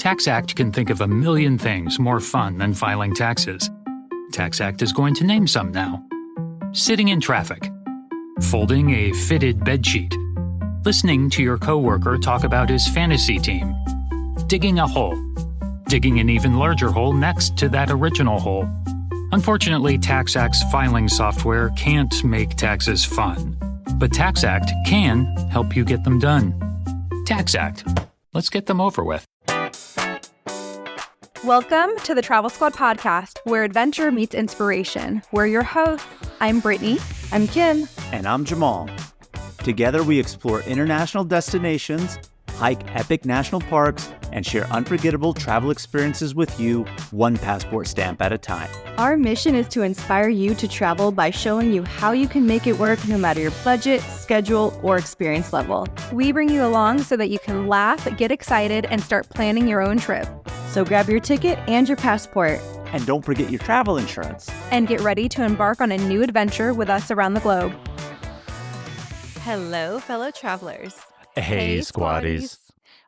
TaxAct can think of a million things more fun than filing taxes. TaxAct is going to name some now. Sitting in traffic. Folding a fitted bedsheet. Listening to your coworker talk about his fantasy team. Digging a hole. Digging an even larger hole next to that original hole. Unfortunately, TaxAct's filing software can't make taxes fun. But TaxAct can help you get them done. TaxAct. Let's get them over with. Welcome to the Travel Squad podcast, where adventure meets inspiration. We're your hosts. I'm Brittany. I'm Kim. And I'm Jamal. Together we explore international destinations, hike epic national parks, and share unforgettable travel experiences with you, one passport stamp at a time. Our mission is to inspire you to travel by showing you how you can make it work no matter your budget, schedule, or experience level. We bring you along so that you can laugh, get excited, and start planning your own trip. So grab your ticket and your passport. And don't forget your travel insurance. And get ready to embark on a new adventure with us around the globe. Hello, fellow travelers. Hey, squaddies.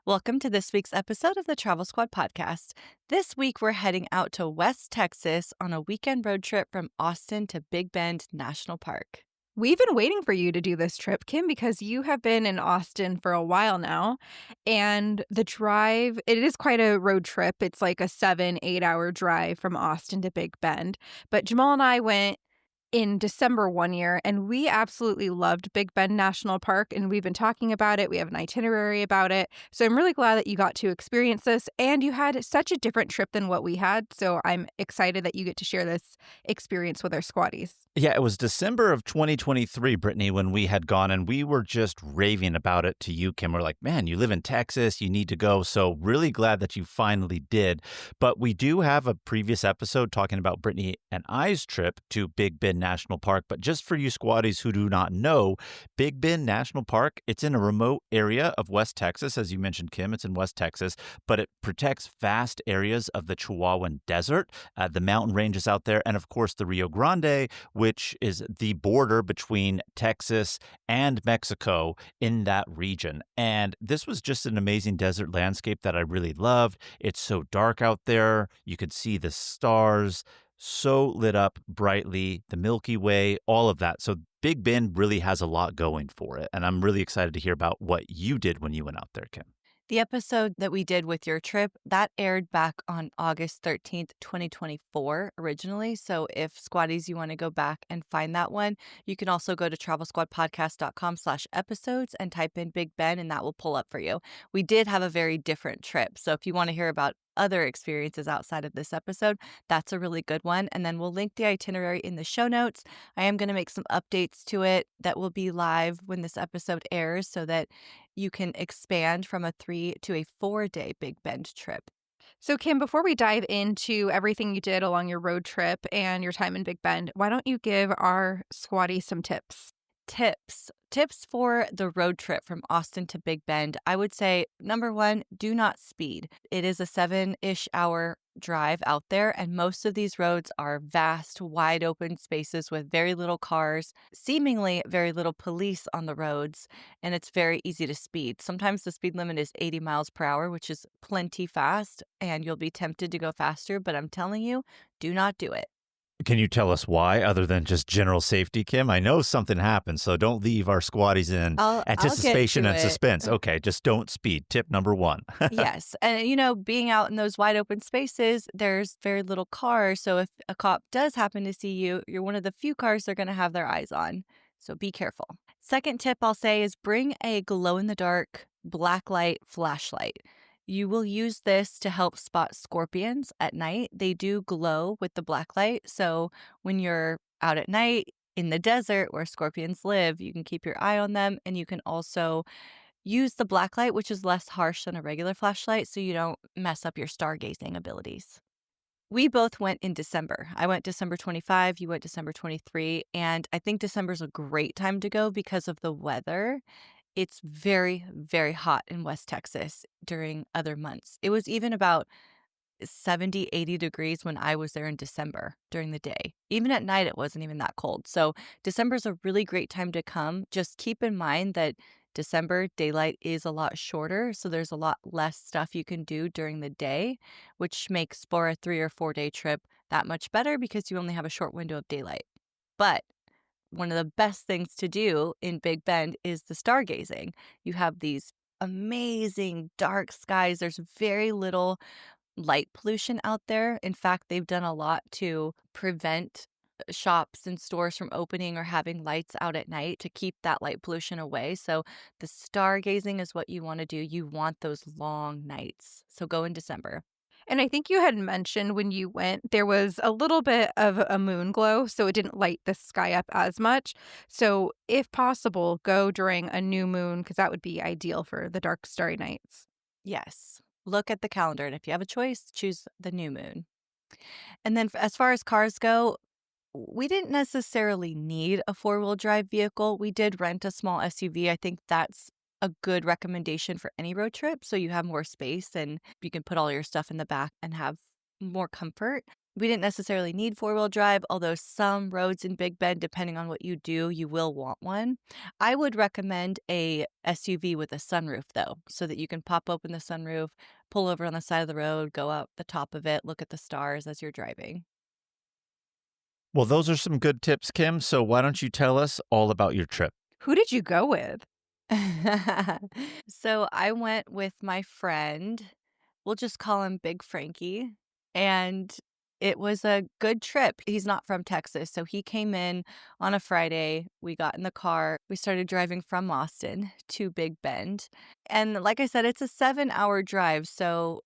Welcome to this week's episode of the Travel Squad podcast. This week, we're heading out to West Texas on a weekend road trip from Austin to Big Bend National Park. We've been waiting for you to do this trip, Kim, because you have been in Austin for a while now. And the drive, it is quite a road trip. It's like a 7-8 hour drive from Austin to Big Bend. But Jamal and I went in December one year, and we absolutely loved Big Bend National Park, and we've been talking about it. We have an itinerary about it. So I'm really glad that you got to experience this, and you had such a different trip than what we had. So I'm excited that you get to share this experience with our squaddies. Yeah, it was December of 2023, Brittany, when we had gone, and we were just raving about it to you, Kim. We're like, man, you live in Texas, you need to go. So really glad that you finally did. But we do have a previous episode talking about Brittany and I's trip to Big Bend National Park. But just for you squaddies who do not know, Big Bend National Park, it's in a remote area of West Texas. As you mentioned, Kim, it's in West Texas, but it protects vast areas of the Chihuahuan Desert, the mountain ranges out there, and of course the Rio Grande, which is the border between Texas and Mexico in that region. And this was just an amazing desert landscape that I really loved. It's so dark out there. You could see the stars, so lit up brightly, the Milky Way, all of that. So Big Bend really has a lot going for it. And I'm really excited to hear about what you did when you went out there, Kim. The episode that we did with your trip, that aired back on August 13th, 2024 originally. So if squaddies, you want to go back and find that one, you can also go to travelsquadpodcast.com/episodes and type in Big Bend, and that will pull up for you. We did have a very different trip. So if you want to hear about other experiences outside of this episode, that's a really good one. And then we'll link the itinerary in the show notes. I am going to make some updates to it that will be live when this episode airs so that you can expand from a 3 to a 4-day Big Bend trip. So, Kim, before we dive into everything you did along your road trip and your time in Big Bend, why don't you give our squaddies some tips? Tips for the road trip from Austin to Big Bend. I would say, number one, do not speed. It is a 7-ish hour drive out there, and most of these roads are vast, wide open spaces with very little cars, seemingly very little police on the roads, and it's very easy to speed. Sometimes the speed limit is 80 miles per hour, which is plenty fast, and you'll be tempted to go faster, but I'm telling you, do not do it. Can you tell us why, other than just general safety, Kim? I know something happened, so don't leave our squaddies in anticipation and suspense. Okay, just don't speed. Tip number one. Yes. And, being out in those wide open spaces, there's very little cars. So if a cop does happen to see you, you're one of the few cars they're going to have their eyes on. So be careful. Second tip I'll say is bring a glow-in-the-dark black light flashlight. You will use this to help spot scorpions at night. They do glow with the black light. So when you're out at night in the desert where scorpions live, you can keep your eye on them. And you can also use the black light, which is less harsh than a regular flashlight, so you don't mess up your stargazing abilities. We both went in December. I went December 25, you went December 23, and I think December's a great time to go because of the weather. It's very, very hot in West Texas during other months. It was even about 70, 80 degrees when I was there in December during the day. Even at night, it wasn't even that cold. So December's a really great time to come. Just keep in mind that December, daylight is a lot shorter, so there's a lot less stuff you can do during the day, which makes for a 3 or 4 day trip that much better because you only have a short window of daylight. But one of the best things to do in Big Bend is the stargazing. You have these amazing dark skies. There's very little light pollution out there. In fact, they've done a lot to prevent shops and stores from opening or having lights out at night to keep that light pollution away. So the stargazing is what you want to do. You want those long nights. So go in December. And I think you had mentioned when you went, there was a little bit of a moon glow, so it didn't light the sky up as much. So if possible, go during a new moon because that would be ideal for the dark, starry nights. Yes. Look at the calendar, and if you have a choice, choose the new moon. And then as far as cars go, we didn't necessarily need a four-wheel drive vehicle. We did rent a small SUV. I think that's a good recommendation for any road trip, so you have more space and you can put all your stuff in the back and have more comfort. We didn't necessarily need four-wheel drive, although some roads in Big Bend, depending on what you do, you will want one. I would recommend a SUV with a sunroof, though, so that you can pop open the sunroof, pull over on the side of the road, go up the top of it, look at the stars as you're driving. Well, those are some good tips, Kim. So why don't you tell us all about your trip? Who did you go with? So I went with my friend. We'll just call him Big Frankie. And it was a good trip. He's not from Texas. So he came in on a Friday. We got in the car. We started driving from Austin to Big Bend. And like I said, it's a 7-hour drive. So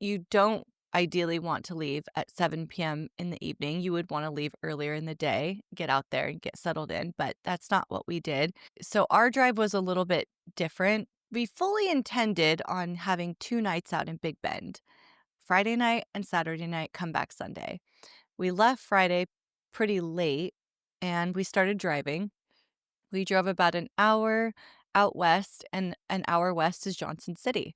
you don't ideally want to leave at 7 p.m. in the evening. You would want to leave earlier in the day, get out there and get settled in, but that's not what we did. So our drive was a little bit different. We fully intended on having 2 nights out in Big Bend, Friday night and Saturday night, come back Sunday. We left Friday pretty late and we started driving. We drove about an hour out west, and an hour west is Johnson City.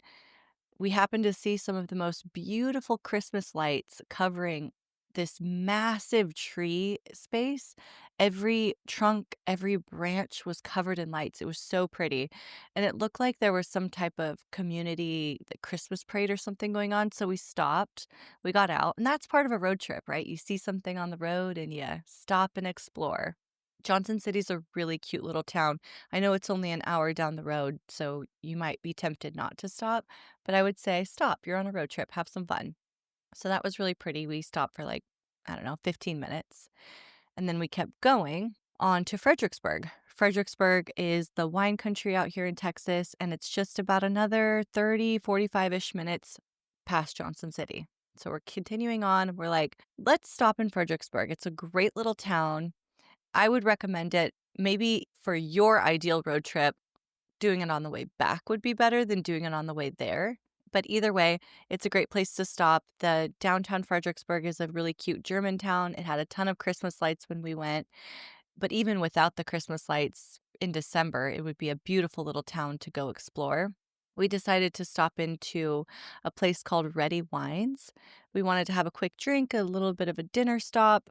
We happened to see some of the most beautiful Christmas lights covering this massive tree space. Every trunk, every branch was covered in lights. It was so pretty. And it looked like there was some type of community Christmas parade or something going on. So we stopped, we got out, and that's part of a road trip, right? You see something on the road and you stop and explore. Johnson City's a really cute little town. I know it's only an hour down the road, so you might be tempted not to stop, but I would say stop. You're on a road trip, have some fun. So that was really pretty. We stopped for 15 minutes. And then we kept going on to Fredericksburg. Fredericksburg is the wine country out here in Texas, and it's just about another 30, 45-ish minutes past Johnson City. So we're continuing on. We're like, let's stop in Fredericksburg. It's a great little town. I would recommend it. Maybe for your ideal road trip, doing it on the way back would be better than doing it on the way there. But either way, it's a great place to stop. The downtown Fredericksburg is a really cute German town. It had a ton of Christmas lights when we went. But even without the Christmas lights in December, it would be a beautiful little town to go explore. We decided to stop into a place called Ready Wines. We wanted to have a quick drink, a little bit of a dinner stop.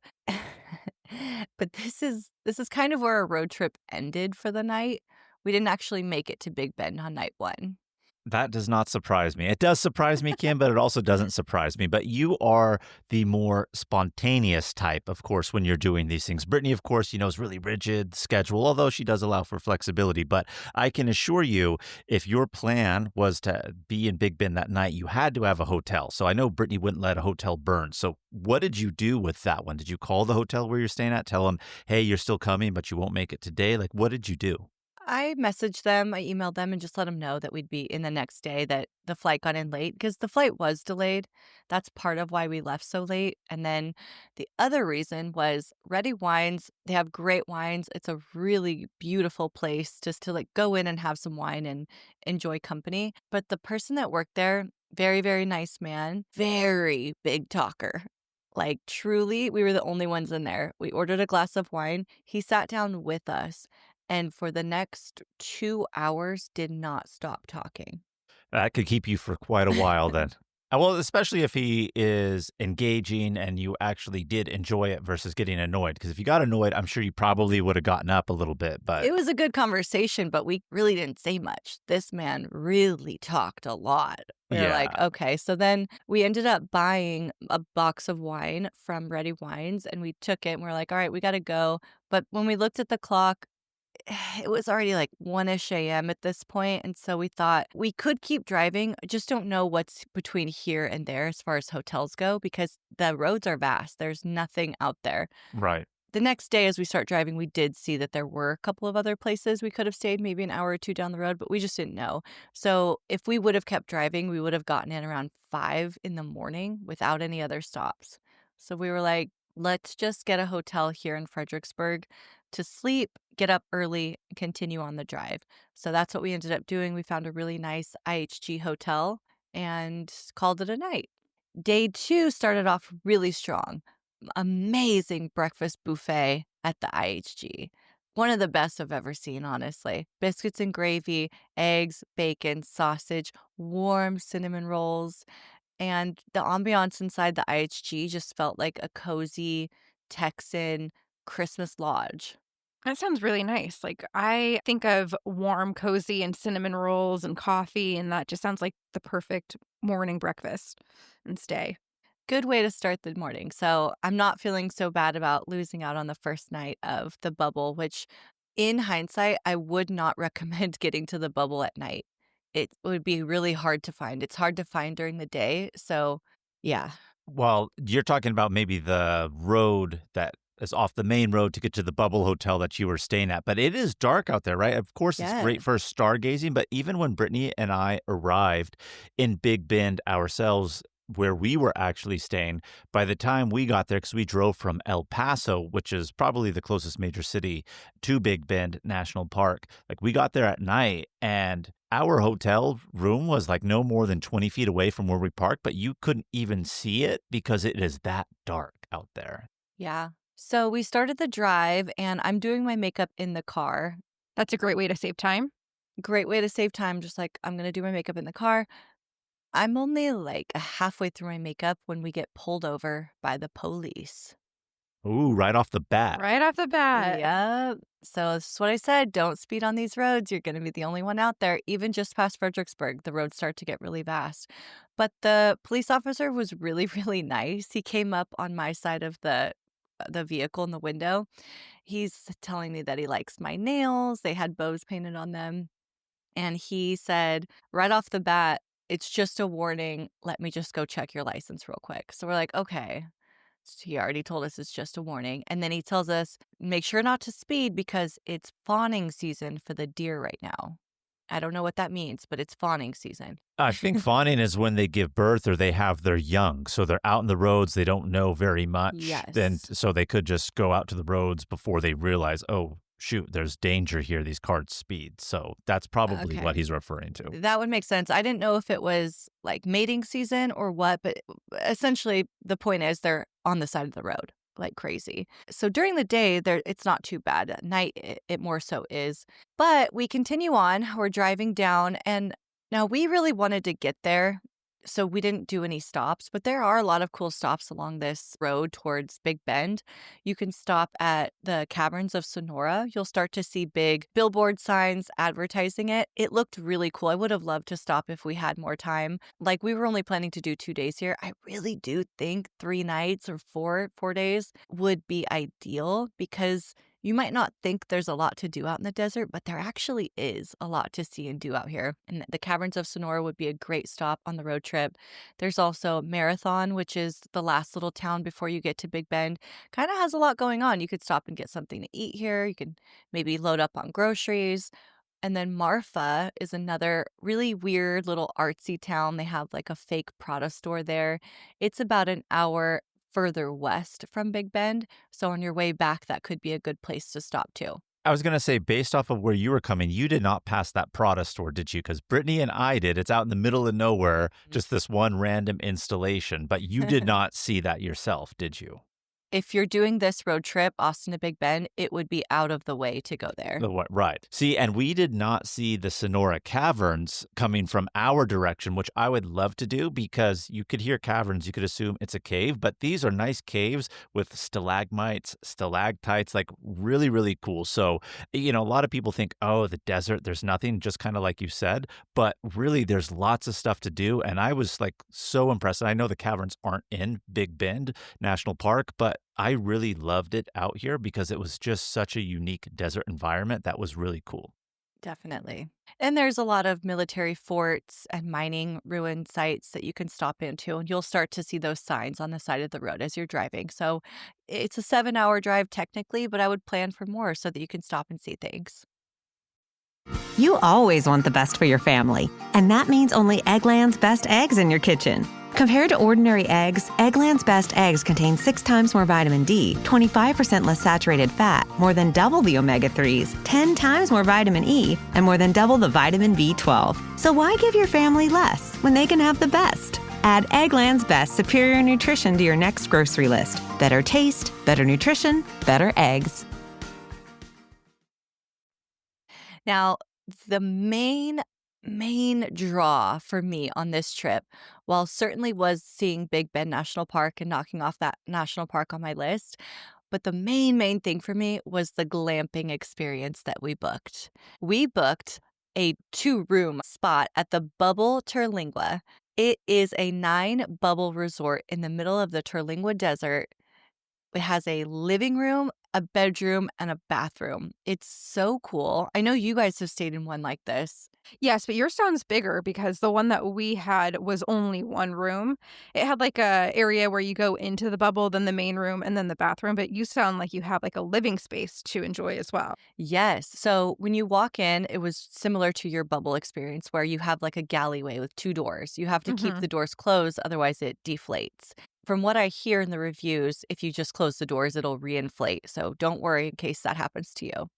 But this is kind of where our road trip ended for the night. We didn't actually make it to Big Bend on night 1. That does not surprise me. It does surprise me, Kim, but it also doesn't surprise me. But you are the more spontaneous type, of course, when you're doing these things. Brittany, of course, is really rigid schedule, although she does allow for flexibility. But I can assure you, if your plan was to be in Big Bend that night, you had to have a hotel. So I know Brittany wouldn't let a hotel burn. So what did you do with that one? Did you call the hotel where you're staying at? Tell them, hey, you're still coming, but you won't make it today? Like, what did you do? I messaged them, I emailed them, and just let them know that we'd be in the next day, that the flight got in late because the flight was delayed. That's part of why we left so late. And then the other reason was Ready Wines. They have great wines. It's a really beautiful place just to go in and have some wine and enjoy company. But the person that worked there, very, very nice man, very big talker. Truly, we were the only ones in there. We ordered a glass of wine. He sat down with us, and for the next 2 hours did not stop talking. That could keep you for quite a while then. Well, especially if he is engaging and you actually did enjoy it versus getting annoyed. Because if you got annoyed, I'm sure you probably would have gotten up a little bit. But It was a good conversation, but we really didn't say much. This man really talked a lot. We were like, yeah, okay. So then we ended up buying a box of wine from Ready Wines and we took it and we're like, all right, we got to go. But when we looked at the clock, it was already like 1-ish a.m. at this point, and so we thought we could keep driving. I just don't know what's between here and there as far as hotels go because the roads are vast. There's nothing out there. right. The next day, as we start driving, we did see that there were a couple of other places we could have stayed, maybe an hour or two down the road, but we just didn't know. So if we would have kept driving, we would have gotten in around 5 in the morning without any other stops. So we were like, let's just get a hotel here in Fredericksburg to sleep, get up early, and continue on the drive. So that's what we ended up doing. We found a really nice IHG hotel and called it a night. Day 2 started off really strong. Amazing breakfast buffet at the IHG. One of the best I've ever seen, honestly. Biscuits and gravy, eggs, bacon, sausage, warm cinnamon rolls, and the ambiance inside the IHG just felt like a cozy Texan Christmas lodge. That sounds really nice. Like, I think of warm, cozy, and cinnamon rolls and coffee, and that just sounds like the perfect morning breakfast and stay. Good way to start the morning. So I'm not feeling so bad about losing out on the first night of the bubble, which in hindsight, I would not recommend getting to the bubble at night. It would be really hard to find. It's hard to find during the day. So, yeah. Well, you're talking about maybe the road that is off the main road to get to the bubble hotel that you were staying at. But it is dark out there, right? Of course, it's great Yes. for stargazing. But even when Brittany and I arrived in Big Bend ourselves, where we were actually staying, by the time we got there, because we drove from El Paso, which is probably the closest major city to Big Bend National Park, like we got there at night and our hotel room was like no more than 20 feet away from where we parked, but you couldn't even see it because it is that dark out there. Yeah. So we started the drive, and I'm doing my makeup in the car. That's a great way to save time. Great way to save time. Just like, I'm going to do my makeup in the car. I'm only like halfway through my makeup when we get pulled over by the police. Ooh, right off the bat. Right off the bat. Yep. So this is what I said. Don't speed on these roads. You're going to be the only one out there. Even just past Fredericksburg, the roads start to get really vast. But the police officer was really, really nice. He came up on my side of the vehicle in the window. He's telling me that he likes my nails. They had bows painted on them. And he said right off the bat, it's just a warning. Let me just go check your license real quick. So we're like, okay. So he already told us it's just a warning. And then he tells us, make sure not to speed because it's fawning season for the deer right now. I don't know what that means, but it's fawning season. I think fawning is when they give birth or they have their young. So they're out in the roads. They don't know very much. Yes. And so they could just go out to the roads before they realize, oh, shoot, there's danger here. These cars speed. So that's probably Okay. what he's referring to. That would make sense. I didn't know if it was like mating season or what, but essentially the point is they're on the side of the road like crazy. So during the day, it's not too bad. At night, it more so is. But we continue on. We're driving down, and now we really wanted to get there, so we didn't do any stops. But there are a lot of cool stops along this road towards Big Bend. You can stop at the Caverns of Sonora. You'll start to see big billboard signs advertising it. It looked really cool. I would have loved to stop if we had more time. Like, we were only planning to do 2 days here. I really do think 3 nights or 4 days would be ideal because you might not think there's a lot to do out in the desert, but there actually is a lot to see and do out here. And the Caverns of Sonora would be a great stop on the road trip. There's also Marathon, which is the last little town before you get to Big Bend. Kind of has a lot going on. You could stop and get something to eat here. You can maybe load up on groceries. And then Marfa is another really weird little artsy town. They have like a fake Prada store there. It's about an hour further west from Big Bend. So on your way back, that could be a good place to stop too. I was going to say, based off of where you were coming, you did not pass that Prada store, did you? Because Brittany and I did. It's out in the middle of nowhere, just this one random installation. But you did not see that yourself, did you? If you're doing this road trip, Austin to Big Bend, it would be out of the way to go there. Right. See, and we did not see the Sonora Caverns coming from our direction, which I would love to do because you could hear caverns, you could assume it's a cave, but these are nice caves with stalagmites, stalactites, like really, really cool. So, a lot of people think, oh, the desert, there's nothing, just kind of like you said, but really there's lots of stuff to do. And I was like so impressed. And I know the caverns aren't in Big Bend National Park, but I really loved it out here because it was just such a unique desert environment that was really cool. Definitely. And there's a lot of military forts and mining ruin sites that you can stop into, and you'll start to see those signs on the side of the road as you're driving. So it's a 7-hour drive technically, but I would plan for more so that you can stop and see things. You always want the best for your family, and that means only Eggland's Best Eggs in your kitchen. Compared to ordinary eggs, Eggland's Best Eggs contain 6 times more vitamin D, 25% less saturated fat, more than double the omega-3s, 10 times more vitamin E, and more than double the vitamin B12. So why give your family less when they can have the best? Add Eggland's Best Superior Nutrition to your next grocery list. Better taste, better nutrition, better eggs. Now, the main draw for me on this trip, while certainly was seeing Big Bend National Park and knocking off that national park on my list, but the main thing for me was the glamping experience that we booked. We booked a 2-room spot at the Bubble Terlingua. It is a 9-bubble resort in the middle of the Terlingua Desert. It has a living room, a bedroom, and a bathroom. It's so cool. I know you guys have stayed in one like this. Yes, but yours sounds bigger because the one that we had was only 1 room. It had like a area where you go into the bubble, then the main room, and then the bathroom, but you sound like you have like a living space to enjoy as well. Yes. So when you walk in, it was similar to your bubble experience where you have like a galleyway with 2 doors. You have to keep the doors closed, otherwise it deflates. From what I hear in the reviews, if you just close the doors, it'll reinflate. So don't worry in case that happens to you.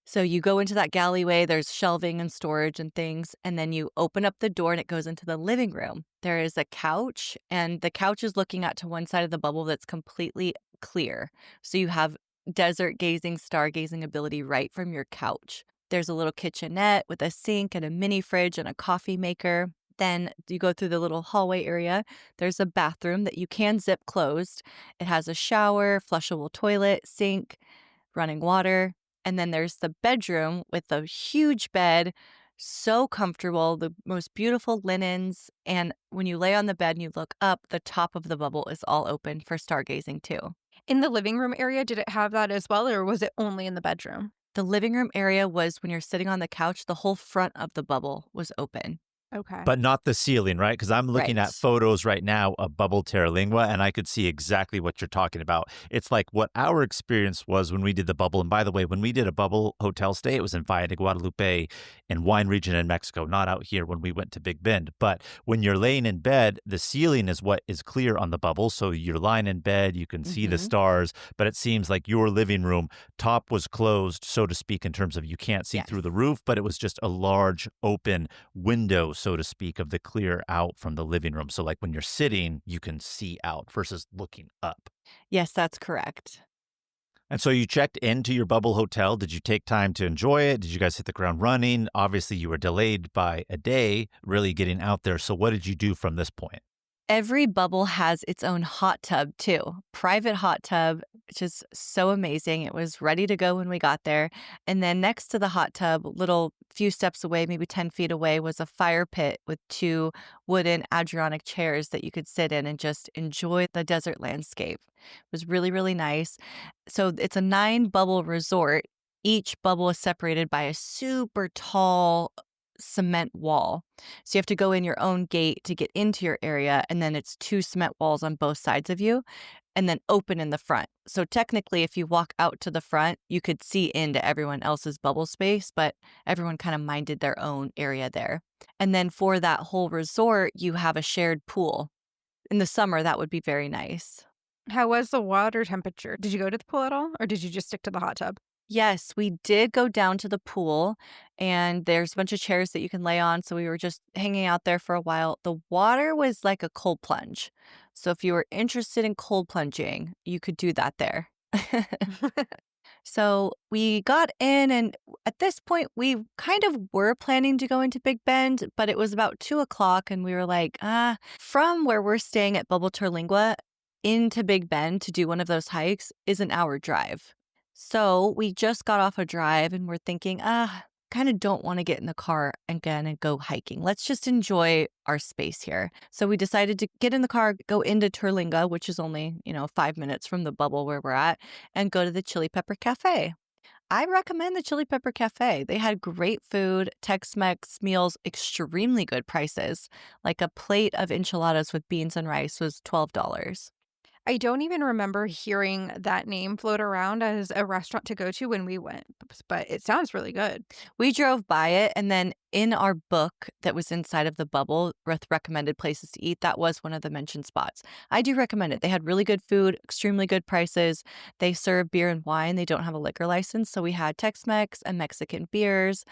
So you go into that galleyway, there's shelving and storage and things, and then you open up the door and it goes into the living room. There is a couch, and the couch is looking out to one side of the bubble that's completely clear. So you have desert gazing, stargazing ability right from your couch. There's a little kitchenette with a sink and a mini fridge and a coffee maker. Then you go through the little hallway area. There's a bathroom that you can zip closed. It has a shower, flushable toilet, sink, running water. And then there's the bedroom with a huge bed, so comfortable, the most beautiful linens. And when you lay on the bed and you look up, the top of the bubble is all open for stargazing too. In the living room area, did it have that as well, or was it only in the bedroom? The living room area was when you're sitting on the couch, the whole front of the bubble was open. Okay. But not the ceiling, right? Because I'm looking Right. at photos right now of Bubble Terralingua, and I could see exactly what you're talking about. It's like what our experience was when we did the bubble. And by the way, when we did a bubble hotel stay, it was in Valle de Guadalupe in wine region in Mexico, not out here when we went to Big Bend. But when you're laying in bed, the ceiling is what is clear on the bubble. So you're lying in bed, you can see the stars, but it seems like your living room top was closed, so to speak, in terms of you can't see through the roof, but it was just a large open window, so to speak, of the clear out from the living room. So like when you're sitting, you can see out versus looking up. Yes, that's correct. And so you checked into your bubble hotel. Did you take time to enjoy it? Did you guys hit the ground running? Obviously, you were delayed by a day really getting out there. So what did you do from this point? Every bubble has its own hot tub too. Private hot tub, which is so amazing. It was ready to go when we got there. And then next to the hot tub, little few steps away, maybe 10 feet away, was a fire pit with 2 wooden Adirondack chairs that you could sit in and just enjoy the desert landscape. It was really, really nice. So it's a 9-bubble resort. Each bubble is separated by a super tall cement wall. So you have to go in your own gate to get into your area, and then it's 2 cement walls on both sides of you and then open in the front. So technically, if you walk out to the front, you could see into everyone else's bubble space, but everyone kind of minded their own area there. And then for that whole resort, you have a shared pool. In the summer, that would be very nice. How was the water temperature? Did you go to the pool at all, or did you just stick to the hot tub? Yes, we did go down to the pool, and there's a bunch of chairs that you can lay on. So we were just hanging out there for a while. The water was like a cold plunge. So if you were interested in cold plunging, you could do that there. So we got in, and at this point, we kind of were planning to go into Big Bend, but it was about 2 o'clock, and we were like, from where we're staying at Bubble Terlingua into Big Bend to do one of those hikes is an hour drive. So we just got off a drive, and we're thinking, kind of don't want to get in the car again and go hiking. Let's just enjoy our space here. So we decided to get in the car, go into Terlinga, which is only, 5 minutes from the bubble where we're at, and go to the Chili Pepper Cafe. I recommend the Chili Pepper Cafe. They had great food, Tex-Mex meals, extremely good prices. Like a plate of enchiladas with beans and rice was $12. I don't even remember hearing that name float around as a restaurant to go to when we went, but it sounds really good. We drove by it, and then in our book that was inside of the bubble with recommended places to eat, that was one of the mentioned spots. I do recommend it. They had really good food, extremely good prices. They serve beer and wine. They don't have a liquor license, so we had Tex-Mex and Mexican beers.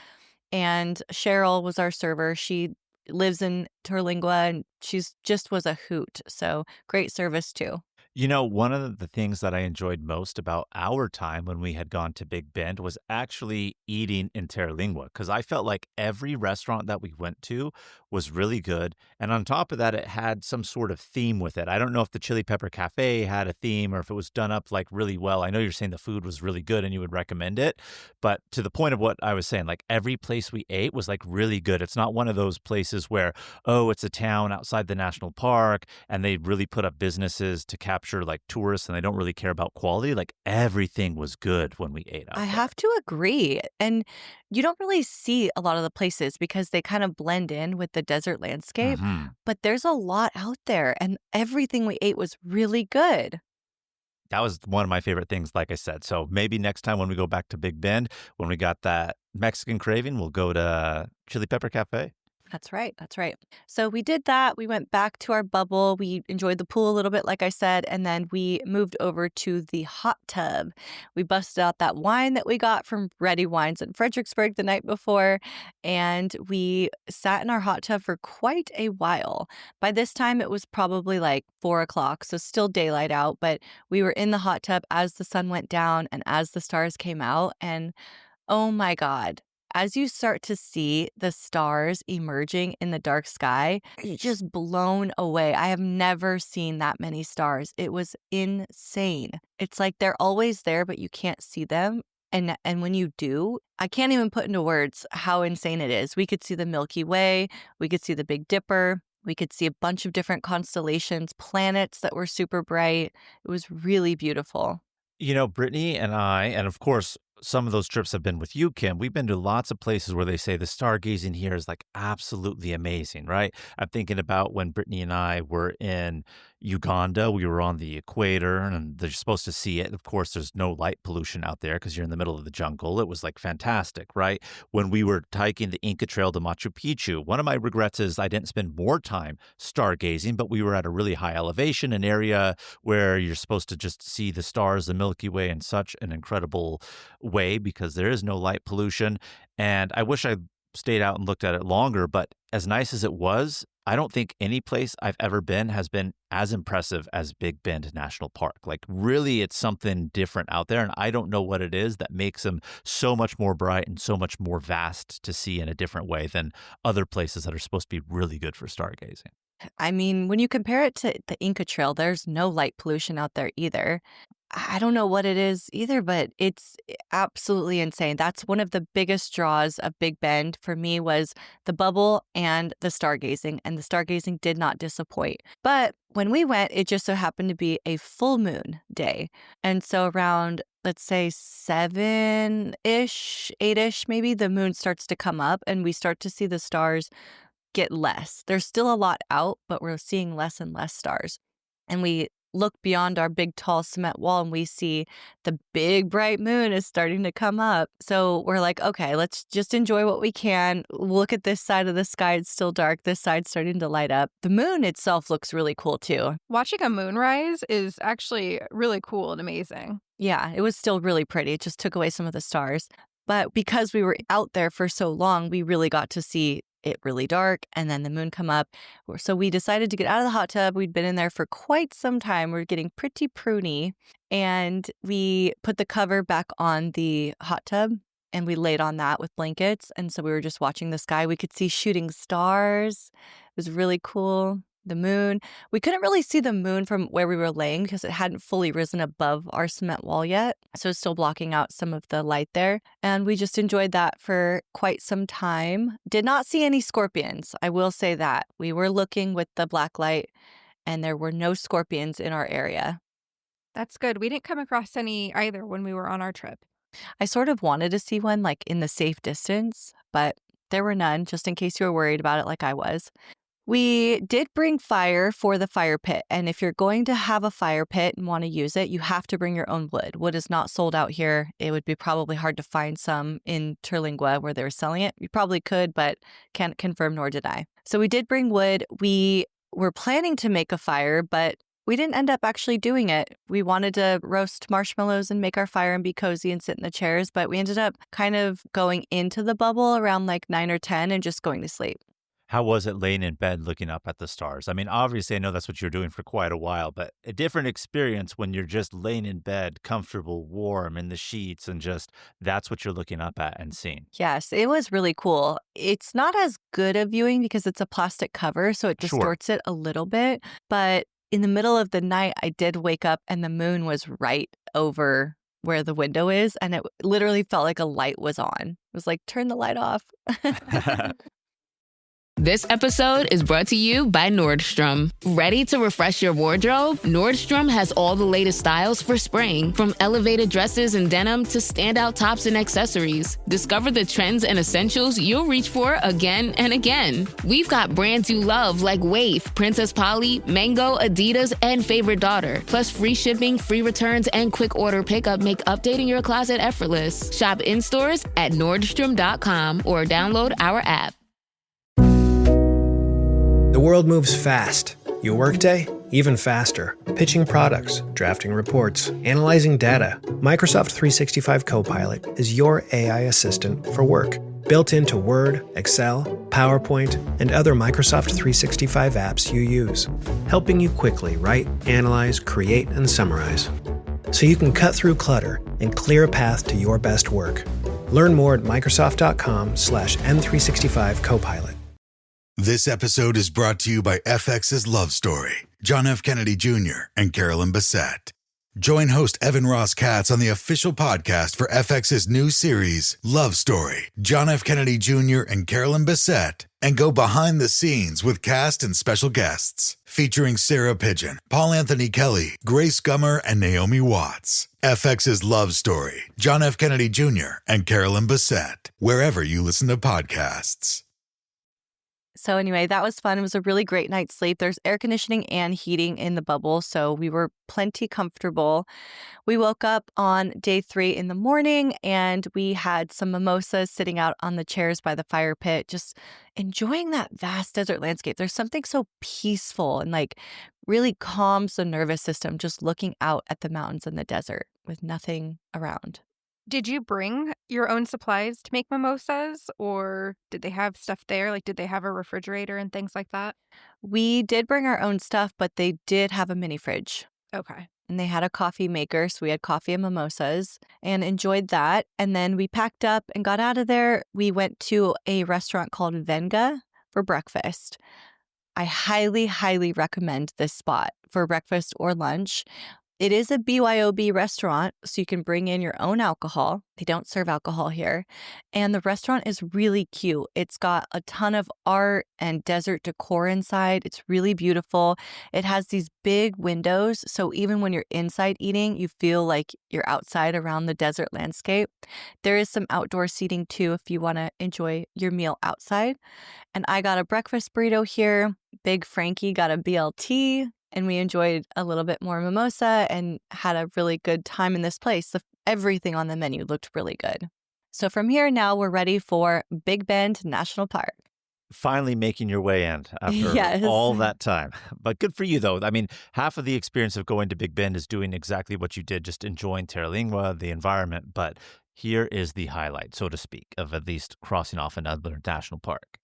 And Cheryl was our server. She lives in Terlingua, and she's just was a hoot. So great service too. One of the things that I enjoyed most about our time when we had gone to Big Bend was actually eating in Terlingua, because I felt like every restaurant that we went to was really good. And on top of that, it had some sort of theme with it. I don't know if the Chili Pepper Cafe had a theme or if it was done up like really well. I know you're saying the food was really good and you would recommend it, but to the point of what I was saying, like every place we ate was like really good. It's not one of those places where, it's a town outside the national park and they really put up businesses to capture like tourists and they don't really care about quality. Like everything was good when we ate out I there. have to agree. And you don't really see a lot of the places because they kind of blend in with the desert landscape, but there's a lot out there and everything we ate was really good. That was one of my favorite things, like I said. So maybe next time when we go back to Big Bend, when we got that Mexican craving, we'll go to Chili Pepper Cafe. That's right. That's right. So we did that. We went back to our bubble. We enjoyed the pool a little bit, like I said, and then we moved over to the hot tub. We busted out that wine that we got from Ready Wines in Fredericksburg the night before, and we sat in our hot tub for quite a while. By this time, it was probably like 4 o'clock, so still daylight out, but we were in the hot tub as the sun went down and as the stars came out, and oh my God. As you start to see the stars emerging in the dark sky, you're just blown away. I have never seen that many stars. It was insane. It's like they're always there, but you can't see them. And when you do, I can't even put into words how insane it is. We could see the Milky Way. We could see the Big Dipper. We could see a bunch of different constellations, planets that were super bright. It was really beautiful. Brittany and I, and of course, some of those trips have been with you, Kim. We've been to lots of places where they say the stargazing here is like absolutely amazing, right? I'm thinking about when Brittany and I were in Uganda. We were on the equator and they're supposed to see it. Of course, there's no light pollution out there because you're in the middle of the jungle. It was like fantastic, right? When we were hiking the Inca Trail to Machu Picchu, one of my regrets is I didn't spend more time stargazing, but we were at a really high elevation, an area where you're supposed to just see the stars, the Milky Way in such an incredible way because there is no light pollution. And I wish I stayed out and looked at it longer, but as nice as it was, I don't think any place I've ever been has been as impressive as Big Bend National Park. Like really, it's something different out there. And I don't know what it is that makes them so much more bright and so much more vast to see in a different way than other places that are supposed to be really good for stargazing. I mean, when you compare it to the Inca Trail, there's no light pollution out there either. I don't know what it is either, but it's absolutely insane. That's one of the biggest draws of Big Bend for me was the bubble and the stargazing, and the stargazing did not disappoint. But when we went, it just so happened to be a full moon day. And so around, let's say 7-ish, 8-ish, maybe the moon starts to come up and we start to see the stars get less. There's still a lot out, but we're seeing less and less stars. And we look beyond our big, tall cement wall and we see the big, bright moon is starting to come up. So we're like, okay, let's just enjoy what we can. Look at this side of the sky. It's still dark. This side's starting to light up. The moon itself looks really cool, too. Watching a moonrise is actually really cool and amazing. Yeah, it was still really pretty. It just took away some of the stars. But because we were out there for so long, we really got to see it really dark and then the moon come up. So we decided to get out of the hot tub. We'd been in there for quite some time. We were getting pretty pruny, and we put the cover back on the hot tub and we laid on that with blankets. And so we were just watching the sky. We could see shooting stars. It was really cool. The moon. We couldn't really see the moon from where we were laying because it hadn't fully risen above our cement wall yet. So it's still blocking out some of the light there. And we just enjoyed that for quite some time. Did not see any scorpions. I will say that. We were looking with the black light and there were no scorpions in our area. That's good. We didn't come across any either when we were on our trip. I sort of wanted to see one like in the safe distance, but there were none, just in case you were worried about it like I was. We did bring fire for the fire pit, and if you're going to have a fire pit and want to use it, you have to bring your own wood. Wood is not sold out here. It would be probably hard to find some in Terlingua where they were selling it. You probably could, but can't confirm, nor did I. So we did bring wood. We were planning to make a fire, but we didn't end up actually doing it. We wanted to roast marshmallows and make our fire and be cozy and sit in the chairs, but we ended up kind of going into the bubble around like 9 or 10 and just going to sleep. How was it laying in bed looking up at the stars? I mean, obviously, I know that's what you're doing for quite a while, but a different experience when you're just laying in bed, comfortable, warm, in the sheets, and just that's what you're looking up at and seeing. Yes, it was really cool. It's not as good a viewing because it's a plastic cover, so it Sure. distorts it a little bit. But in the middle of the night, I did wake up and the moon was right over where the window is, and it literally felt like a light was on. It was like, turn the light off. This episode is brought to you by Nordstrom. Ready to refresh your wardrobe? Nordstrom has all the latest styles for spring, from elevated dresses and denim to standout tops and accessories. Discover the trends and essentials you'll reach for again and again. We've got brands you love like Wave, Princess Polly, Mango, Adidas, and Favorite Daughter. Plus free shipping, free returns, and quick order pickup make updating your closet effortless. Shop in stores at Nordstrom.com or download our app. The world moves fast. Your workday, even faster. Pitching products, drafting reports, analyzing data. Microsoft 365 Copilot is your AI assistant for work. Built into Word, Excel, PowerPoint, and other Microsoft 365 apps you use. Helping you quickly write, analyze, create, and summarize. So you can cut through clutter and clear a path to your best work. Learn more at Microsoft.com/M365 Copilot. This episode is brought to you by FX's Love Story, John F. Kennedy Jr. and Carolyn Bessette. Join host Evan Ross Katz on the official podcast for FX's new series, Love Story, John F. Kennedy Jr. and Carolyn Bessette, and go behind the scenes with cast and special guests, featuring Sarah Pigeon, Paul Anthony Kelly, Grace Gummer, and Naomi Watts. FX's Love Story, John F. Kennedy Jr. and Carolyn Bessette, wherever you listen to podcasts. So anyway, that was fun. It was a really great night's sleep. There's air conditioning and heating in the bubble, so we were plenty comfortable. We woke up on day 3 in the morning, and we had some mimosas sitting out on the chairs by the fire pit, just enjoying that vast desert landscape. There's something so peaceful and like really calms the nervous system just looking out at the mountains and the desert with nothing around. Did you bring your own supplies to make mimosas, or did they have stuff there? Like, did they have a refrigerator and things like that? We did bring our own stuff, but they did have a mini fridge. Okay. And they had a coffee maker, so we had coffee and mimosas and enjoyed that. And then we packed up and got out of there. We went to a restaurant called Venga for breakfast. I highly, highly recommend this spot for breakfast or lunch. It is a BYOB restaurant, so you can bring in your own alcohol. They don't serve alcohol here. And the restaurant is really cute. It's got a ton of art and desert decor inside. It's really beautiful. It has these big windows, so even when you're inside eating, you feel like you're outside around the desert landscape. There is some outdoor seating too if you want to enjoy your meal outside. And I got a breakfast burrito here. Big Frankie got a BLT. And we enjoyed a little bit more mimosa and had a really good time in this place. Everything on the menu looked really good. So from here now, we're ready for Big Bend National Park. Finally making your way in after Yes. all that time. But good for you, though. I mean, half of the experience of going to Big Bend is doing exactly what you did, just enjoying Terlingua, the environment. But here is the highlight, so to speak, of at least crossing off another national park.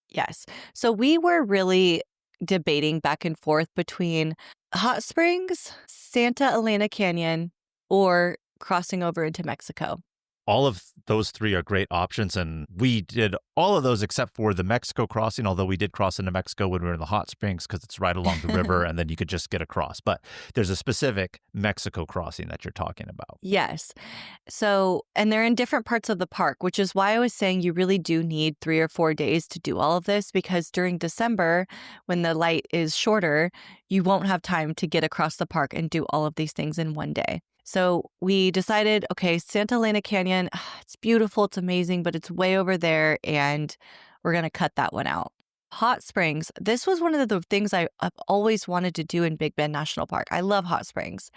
Yes. So we were really debating back and forth between Hot Springs, Santa Elena Canyon, or crossing over into Mexico. All of those three are great options, and we did all of those except for the Mexico crossing, although we did cross into Mexico when we were in the hot springs because it's right along the river, and then you could just get across. But there's a specific Mexico crossing that you're talking about. Yes. So, and they're in different parts of the park, which is why I was saying you really do need 3 or 4 days to do all of this, because during December, when the light is shorter, you won't have time to get across the park and do all of these things in one day. So we decided, okay, Santa Elena Canyon, it's beautiful, it's amazing, but it's way over there, and we're going to cut that one out. Hot Springs, this was one of the things I've always wanted to do in Big Bend National Park. I love hot springs,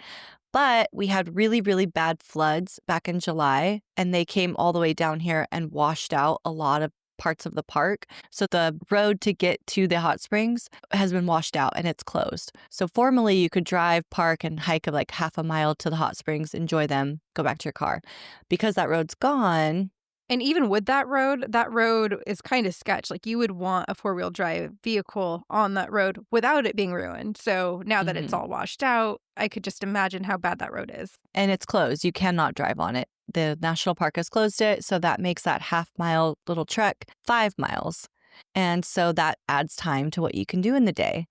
but we had really, really bad floods back in July, and they came all the way down here and washed out a lot of parts of the park. So the road to get to the hot springs has been washed out and it's closed. So formerly you could drive, park, and hike like half a mile to the hot springs, enjoy them, go back to your car. Because that road's gone. And even with that road is kind of sketch. Like you would want a 4-wheel drive vehicle on that road without it being ruined. So now that it's all washed out, I could just imagine how bad that road is. And it's closed. You cannot drive on it. The national park has closed it. So that makes that half-mile little trek 5 miles. And so that adds time to what you can do in the day.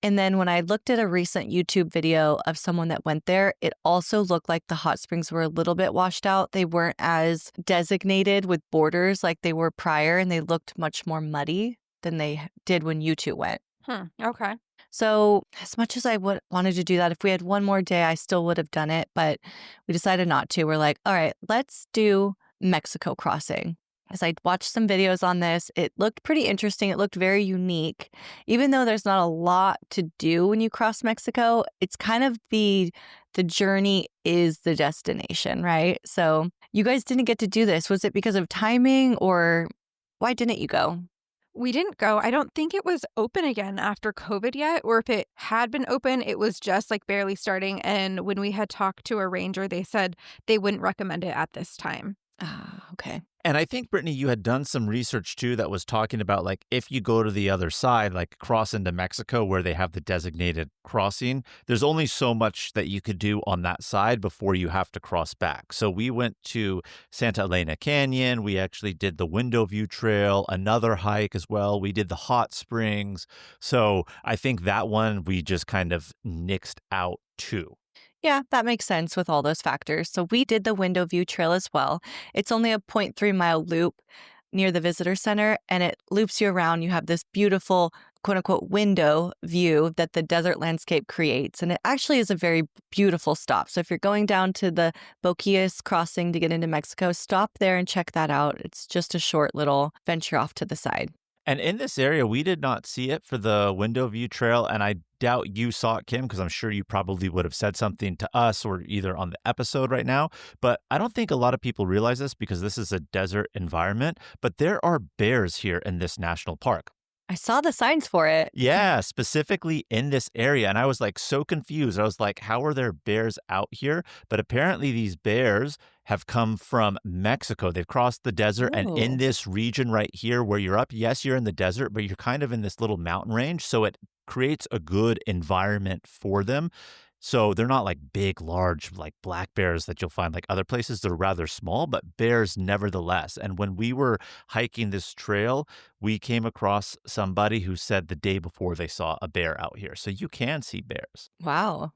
And then when I looked at a recent YouTube video of someone that went there, it also looked like the hot springs were a little bit washed out. They weren't as designated with borders like they were prior, and they looked much more muddy than they did when you two went. Okay. So as much as I wanted to do that, if we had one more day, I still would have done it. But we decided not to. We're like, all right, let's do Mexico crossing. As I watched some videos on this, it looked pretty interesting. It looked very unique. Even though there's not a lot to do when you cross Mexico, it's kind of the journey is the destination, right? So you guys didn't get to do this. Was it because of timing, or why didn't you go? We didn't go. I don't think it was open again after COVID yet, or if it had been open, it was just like barely starting. And when we had talked to a ranger, they said they wouldn't recommend it at this time. Okay. And I think, Brittany, you had done some research too that was talking about like if you go to the other side, like cross into Mexico where they have the designated crossing, there's only so much that you could do on that side before you have to cross back. So we went to Santa Elena Canyon. We actually did the Window View Trail, another hike as well. We did the hot springs. So I think that one we just kind of nixed out too. Yeah, that makes sense with all those factors. So we did the Window View Trail as well. It's only a 0.3-mile loop near the visitor center, and it loops you around. You have this beautiful, quote unquote, window view that the desert landscape creates. And it actually is a very beautiful stop. So if you're going down to the Boquillas crossing to get into Mexico, stop there and check that out. It's just a short little venture off to the side. And in this area, we did not see it for the Window View Trail, and I doubt you saw it, Kim, because I'm sure you probably would have said something to us or either on the episode right now. But I don't think a lot of people realize this because this is a desert environment, but there are bears here in this national park. I saw the signs for it. Yeah, specifically in this area. And I was like so confused. I was like, how are there bears out here? But apparently these bears have come from Mexico. They've crossed the desert. And in this region right here where you're up, yes, you're in the desert, but you're kind of in this little mountain range. So it creates a good environment for them. So they're not like big, large, like black bears that you'll find like other places. They're rather small, but bears nevertheless. And when we were hiking this trail, we came across somebody who said the day before they saw a bear out here. So you can see bears. Wow.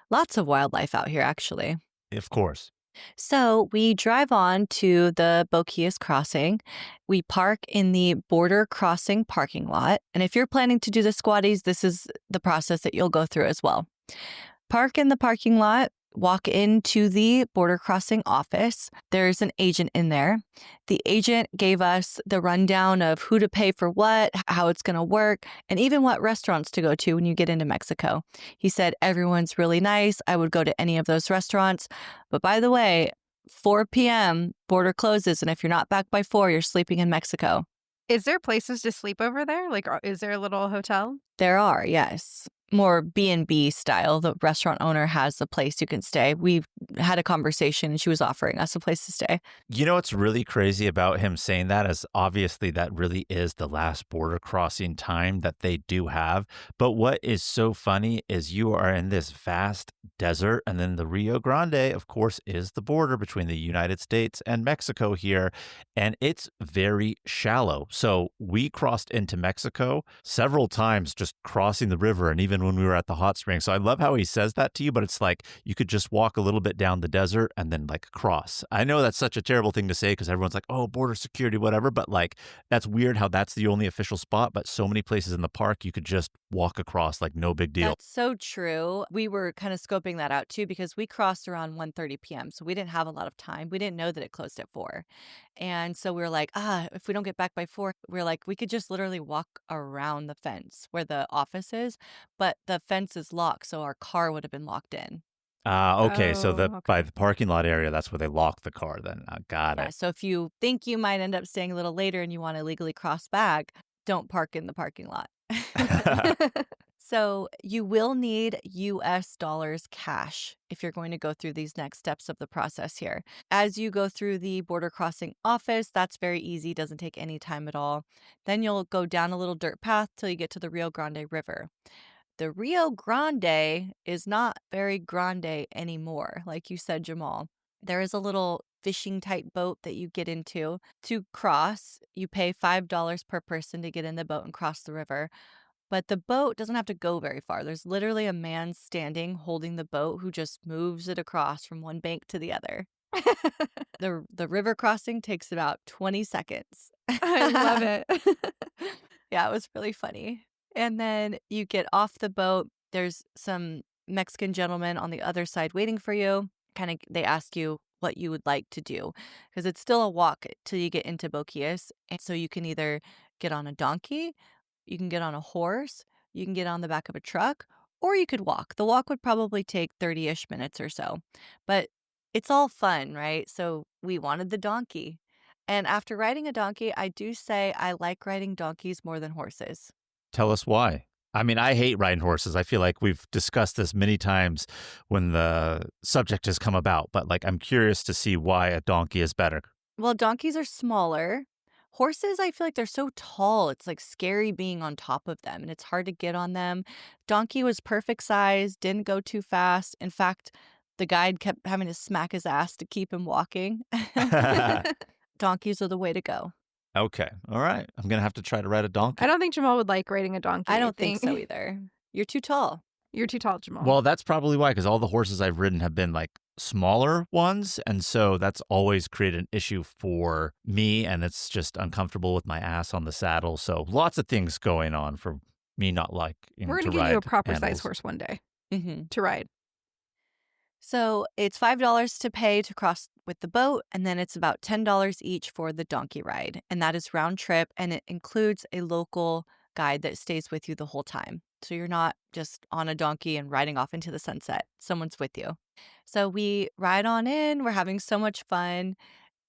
Lots of wildlife out here, actually. Of course. So we drive on to the Boquillas crossing. We park in the border crossing parking lot. And if you're planning to do the squatties, this is the process that you'll go through as well. Park in the parking lot, walk into the border crossing office. There's an agent in there. The agent gave us the rundown of who to pay for what, how it's going to work, and even what restaurants to go to when you get into Mexico. He said, everyone's really nice. I would go to any of those restaurants. But by the way, 4 p.m., border closes. And if you're not back by 4, you're sleeping in Mexico. Is there places to sleep over there? Like, is there a little hotel? There are, yes. more B&B style. The restaurant owner has a place you can stay. We've had a conversation and she was offering us a place to stay. You know what's really crazy about him saying that is obviously that really is the last border crossing time that they do have. But what is so funny is you are in this vast desert, and then the Rio Grande, of course, is the border between the United States and Mexico here, and it's very shallow. So we crossed into Mexico several times just crossing the river, and even when we were at the hot spring. So I love how he says that to you, but it's like you could just walk a little bit down the desert and then like cross. I know that's such a terrible thing to say because everyone's like, oh, border security, whatever. But like, that's weird how that's the only official spot. But so many places in the park, you could just walk across like no big deal. That's so true. We were kind of scoping that out too because we crossed around 1:30 p.m. So we didn't have a lot of time. We didn't know that it closed at 4. And so we were like, if we don't get back by 4, we're like, we could just literally walk around the fence where the office is, but the fence is locked. So our car would have been locked in. Okay. So Okay. by the parking lot area, that's where they lock the car then. Got Yeah, it. so if you think you might end up staying a little later and you want to legally cross back, don't park in the parking lot. So you will need US dollars cash if you're going to go through these next steps of the process here. As you go through the border crossing office, that's very easy, doesn't take any time at all. Then you'll go down a little dirt path till you get to the Rio Grande River. The Rio Grande is not very grande anymore, like you said, Jamal. There is a little fishing type boat that you get into. To cross, you pay $5 per person to get in the boat and cross the river. But the boat doesn't have to go very far. There's literally a man standing holding the boat who just moves it across from one bank to the other. The river crossing takes about 20 seconds. I love it. Yeah, it was really funny. And then you get off the boat. There's some Mexican gentlemen on the other side waiting for you. They ask you what you would like to do because it's still a walk till you get into Boquillas. And so you can either get on a donkey, you can get on a horse, you can get on the back of a truck, or you could walk. The walk would probably take 30-ish minutes or so. But it's all fun, right? So we wanted the donkey. And after riding a donkey, I do say I like riding donkeys more than horses. Tell us why. I mean, I hate riding horses. I feel like we've discussed this many times when the subject has come about, but like I'm curious to see why a donkey is better. Well, donkeys are smaller. Horses, I feel like they're so tall. It's like scary being on top of them and it's hard to get on them. Donkey was perfect size, didn't go too fast. In fact, the guide kept having to smack his ass to keep him walking. Donkeys are the way to go. Okay. All right. I'm going to have to try to ride a donkey. I don't think Jamal would like riding a donkey. I don't think so either. You're too tall. You're too tall, Jamal. Well, that's probably why, because all the horses I've ridden have been like smaller ones. And so that's always created an issue for me. And it's just uncomfortable with my ass on the saddle. So lots of things going on for me not like We're to going to give you a ride proper size animals. horse one day Mm-hmm. to ride. So it's $5 to pay to cross with the boat, and then it's about $10 each for the donkey ride. And that is round trip, and it includes a local guide that stays with you the whole time. So you're not just on a donkey and riding off into the sunset. Someone's with you. So we ride on in. We're having so much fun.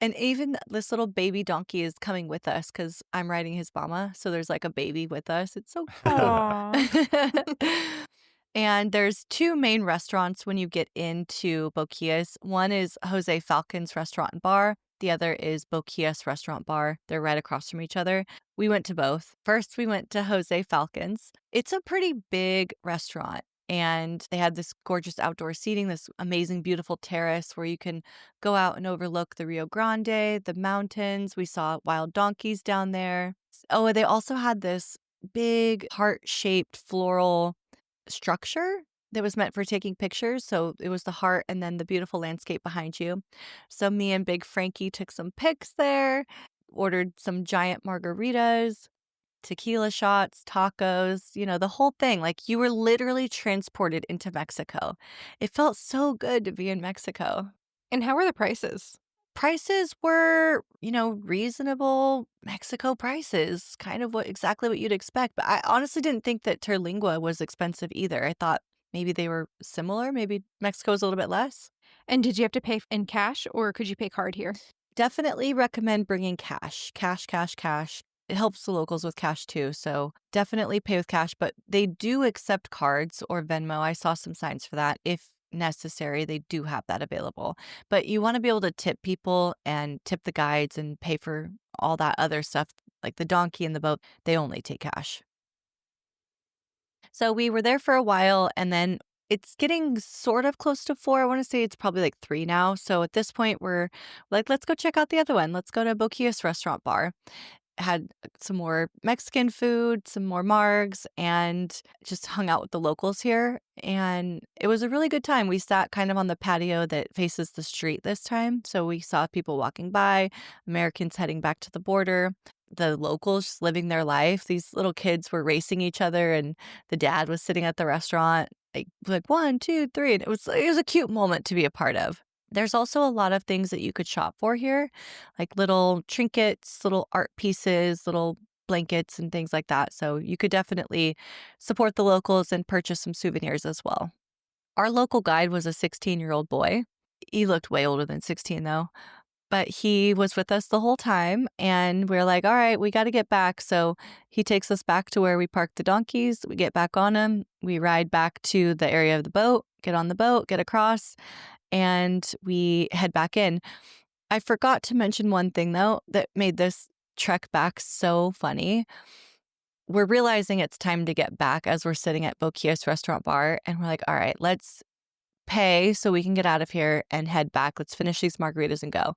And even this little baby donkey is coming with us because I'm riding his mama. So there's like a baby with us. It's so cute. Aw. And there's 2 main restaurants when you get into Boquillas. One is Jose Falcon's Restaurant and Bar. The other is Boquillas Restaurant Bar. They're right across from each other. We went to both. First, we went to Jose Falcon's. It's a pretty big restaurant. And they had this gorgeous outdoor seating, this amazing, beautiful terrace where you can go out and overlook the Rio Grande, the mountains. We saw wild donkeys down there. Oh, they also had this big heart-shaped floral structure that was meant for taking pictures. So it was the heart and then the beautiful landscape behind you. So me and Big Frankie took some pics there, ordered some giant margaritas, tequila shots, tacos, the whole thing. Like you were literally transported into Mexico. It felt so good to be in Mexico. And how were the prices? Prices were, reasonable Mexico prices, kind of exactly what you'd expect. But I honestly didn't think that Terlingua was expensive either. I thought maybe they were similar. Maybe Mexico was a little bit less. And did you have to pay in cash or could you pay card here? Definitely recommend bringing cash. Cash. It helps the locals with cash too. So definitely pay with cash, but they do accept cards or Venmo. I saw some signs for that. If necessary, they do have that available. But you want to be able to tip people and tip the guides and pay for all that other stuff, like the donkey and the boat. They only take cash. So we were there for a while, and then it's getting sort of close to 4. I want to say it's probably like 3 now. So at this point, we're like, let's go check out the other one. Let's go to Boquias Restaurant Bar. Had some more Mexican food, some more margs, and just hung out with the locals here. And it was a really good time. We sat kind of on the patio that faces the street this time. So we saw people walking by, Americans heading back to the border, the locals just living their life. These little kids were racing each other, and the dad was sitting at the restaurant, like 1, 2, 3. And it was a cute moment to be a part of. There's also a lot of things that you could shop for here, like little trinkets, little art pieces, little blankets, and things like that. So you could definitely support the locals and purchase some souvenirs as well. Our local guide was a 16-year-old boy. He looked way older than 16, though. But he was with us the whole time, and we're like, all right, we got to get back. So he takes us back to where we parked the donkeys. We get back on them. We ride back to the area of the boat, get on the boat, get across, and we head back in. I forgot to mention one thing, though, that made this trek back so funny. We're realizing it's time to get back as we're sitting at Boquias Restaurant Bar, and we're like, all right, let's pay so we can get out of here and head back. Let's finish these margaritas and go.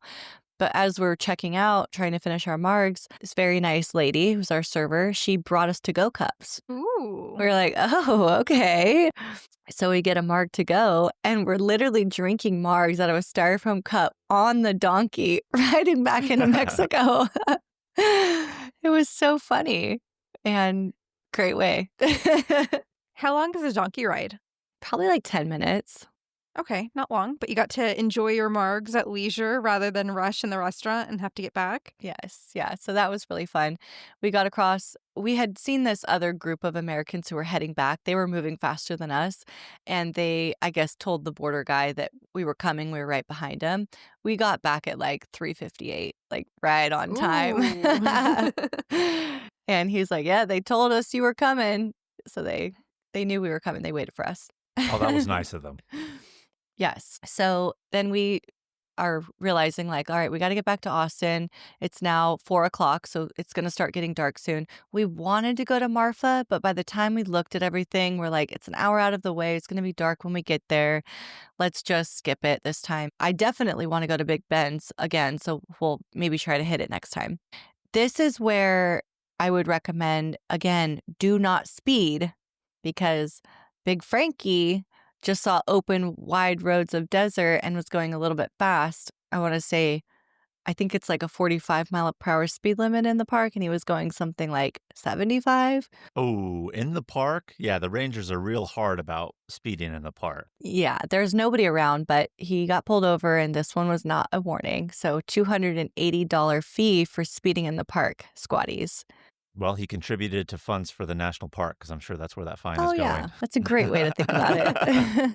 But as we're checking out, trying to finish our margs, this very nice lady who's our server, she brought us to-go cups. Ooh. We're like, oh, okay. So we get a marg to go, and we're literally drinking margs out of a styrofoam cup on the donkey, riding back into Mexico. It was so funny and great way. How long is a donkey ride? Probably like 10 minutes. Okay, not long, but you got to enjoy your margs at leisure rather than rush in the restaurant and have to get back. Yes, yeah. So that was really fun. We got across. We had seen this other group of Americans who were heading back. They were moving faster than us, and they, I guess, told the border guy that we were coming. We were right behind him. We got back at like 3:58, like right on time. And he's like, yeah, they told us you were coming. So they knew we were coming. They waited for us. Oh, that was nice of them. Yes. So then we are realizing like, all right, we got to get back to Austin. It's now 4:00, so it's going to start getting dark soon. We wanted to go to Marfa, but by the time we looked at everything, we're like, it's an hour out of the way. It's going to be dark when we get there. Let's just skip it this time. I definitely want to go to Big Ben's again, so we'll maybe try to hit it next time. This is where I would recommend, again, do not speed, because Big Frankie just saw open, wide roads of desert and was going a little bit fast. I want to say, I think it's like a 45-mile-per-hour speed limit in the park, and he was going something like 75. Oh, in the park? Yeah, the rangers are real hard about speeding in the park. Yeah, there's nobody around, but he got pulled over, and this one was not a warning. So $280 fee for speeding in the park, squatties. Well, he contributed to funds for the national park, because I'm sure that's where that fine is going. Yeah, that's a great way to think about it.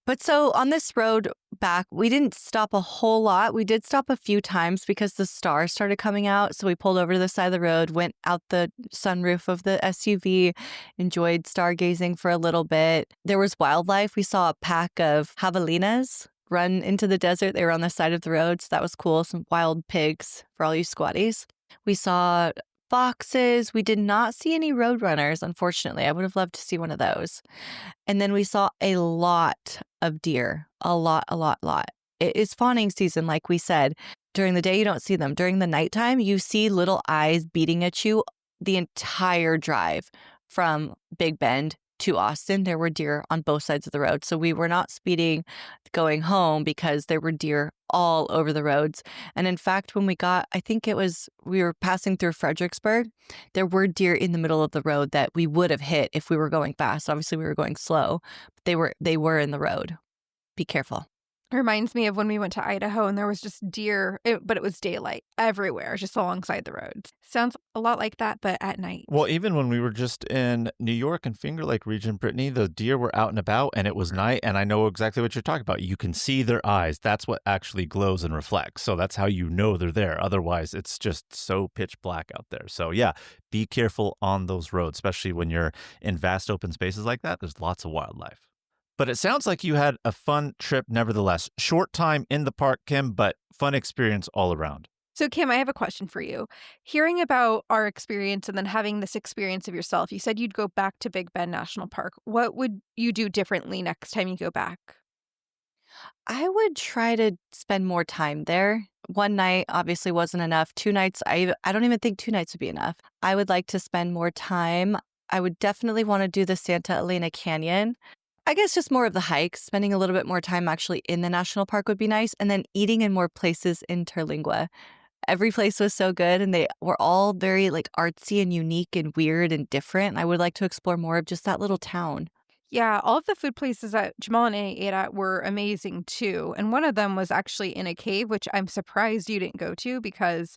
But so on this road back, we didn't stop a whole lot. We did stop a few times because the stars started coming out. So we pulled over to the side of the road, went out the sunroof of the SUV, enjoyed stargazing for a little bit. There was wildlife. We saw a pack of javelinas run into the desert. They were on the side of the road, so that was cool. Some wild pigs for all you squatties. We saw foxes. We did not see any roadrunners, unfortunately. I would have loved to see one of those. And then we saw a lot of deer. A lot. It is fawning season, like we said. During the day, you don't see them. During the nighttime, you see little eyes beating at you the entire drive from Big Bend to Austin. There were deer on both sides of the road. So we were not speeding going home because there were deer all over the roads. And in fact, when we were passing through Fredericksburg, there were deer in the middle of the road that we would have hit if we were going fast. Obviously, we were going slow, but they were in the road. Be careful. It reminds me of when we went to Idaho and there was just deer, but it was daylight everywhere, just alongside the roads. Sounds a lot like that, but at night. Well, even when we were just in New York and Finger Lake region, Brittany, the deer were out and about and it was night. And I know exactly what you're talking about. You can see their eyes. That's what actually glows and reflects. So that's how you know they're there. Otherwise, it's just so pitch black out there. So yeah, be careful on those roads, especially when you're in vast open spaces like that. There's lots of wildlife. But it sounds like you had a fun trip nevertheless. Short time in the park, Kim, but fun experience all around. So, Kim, I have a question for you. Hearing about our experience and then having this experience of yourself, you said you'd go back to Big Bend National Park. What would you do differently next time you go back? I would try to spend more time there. One night obviously wasn't enough. 2 nights, I don't even think 2 nights would be enough. I would like to spend more time. I would definitely want to do the Santa Elena Canyon. I guess just more of the hikes, spending a little bit more time actually in the national park would be nice. And then eating in more places in Terlingua. Every place was so good and they were all very like artsy and unique and weird and different. I would like to explore more of just that little town. Yeah, all of the food places that Jamal and I ate at were amazing too. And one of them was actually in a cave, which I'm surprised you didn't go to because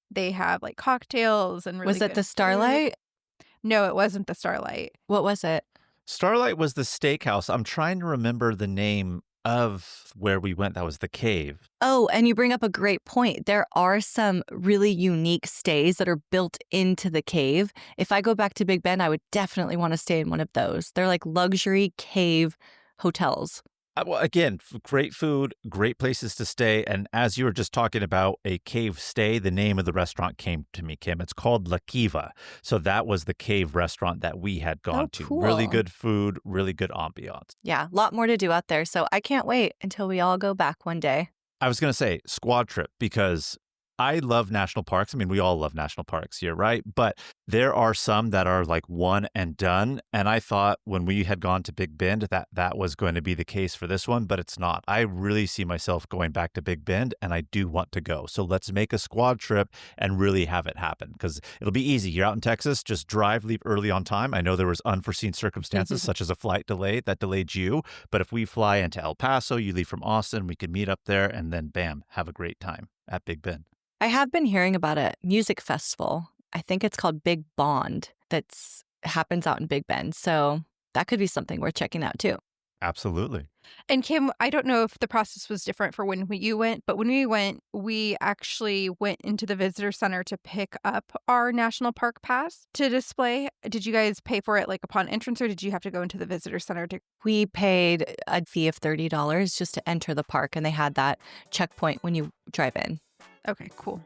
they have like cocktails and really Was it good the Starlight? food. No, it wasn't the Starlight. What was it? Starlight was the steakhouse. I'm trying to remember the name of where we went. That was the cave. Oh, and you bring up a great point. There are some really unique stays that are built into the cave. If I go back to Big Bend, I would definitely want to stay in one of those. They're like luxury cave hotels. Well, again, great food, great places to stay. And as you were just talking about a cave stay, the name of the restaurant came to me, Kim. It's called La Kiva. So that was the cave restaurant that we had gone to. Cool. Really good food, really good ambiance. Yeah, a lot more to do out there. So I can't wait until we all go back one day. I was going to say squad trip because I love national parks. I mean, we all love national parks here, right? But there are some that are like one and done. And I thought when we had gone to Big Bend that was going to be the case for this one, but it's not. I really see myself going back to Big Bend and I do want to go. So let's make a squad trip and really have it happen because it'll be easy. You're out in Texas, just drive, leave early on time. I know there was unforeseen circumstances such as a flight delay that delayed you. But if we fly into El Paso, you leave from Austin, we could meet up there and then bam, have a great time at Big Bend. I have been hearing about a music festival. I think it's called Big Bond that's happens out in Big Bend. So that could be something worth checking out too. Absolutely. And Kim, I don't know if the process was different for when you went, but when we went, we actually went into the visitor center to pick up our national park pass to display. Did you guys pay for it like upon entrance or did you have to go into the visitor center to? We paid a fee of $30 just to enter the park and they had that checkpoint when you drive in. Okay, cool.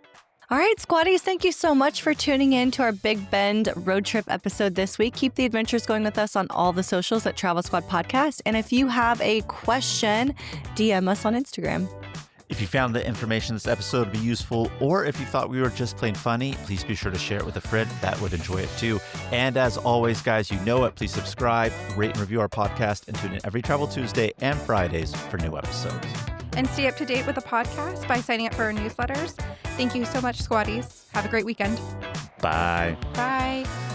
All right, squaddies, thank you so much for tuning in to our Big Bend road trip episode this week. Keep the adventures going with us on all the socials at Travel Squad Podcast. And if you have a question, DM us on Instagram. If you found the information in this episode to be useful, or if you thought we were just plain funny, please be sure to share it with a friend that would enjoy it too. And as always, guys, you know it. Please subscribe, rate and review our podcast, and tune in every Travel Tuesday and Fridays for new episodes. And stay up to date with the podcast by signing up for our newsletters. Thank you so much, squaddies. Have a great weekend. Bye. Bye.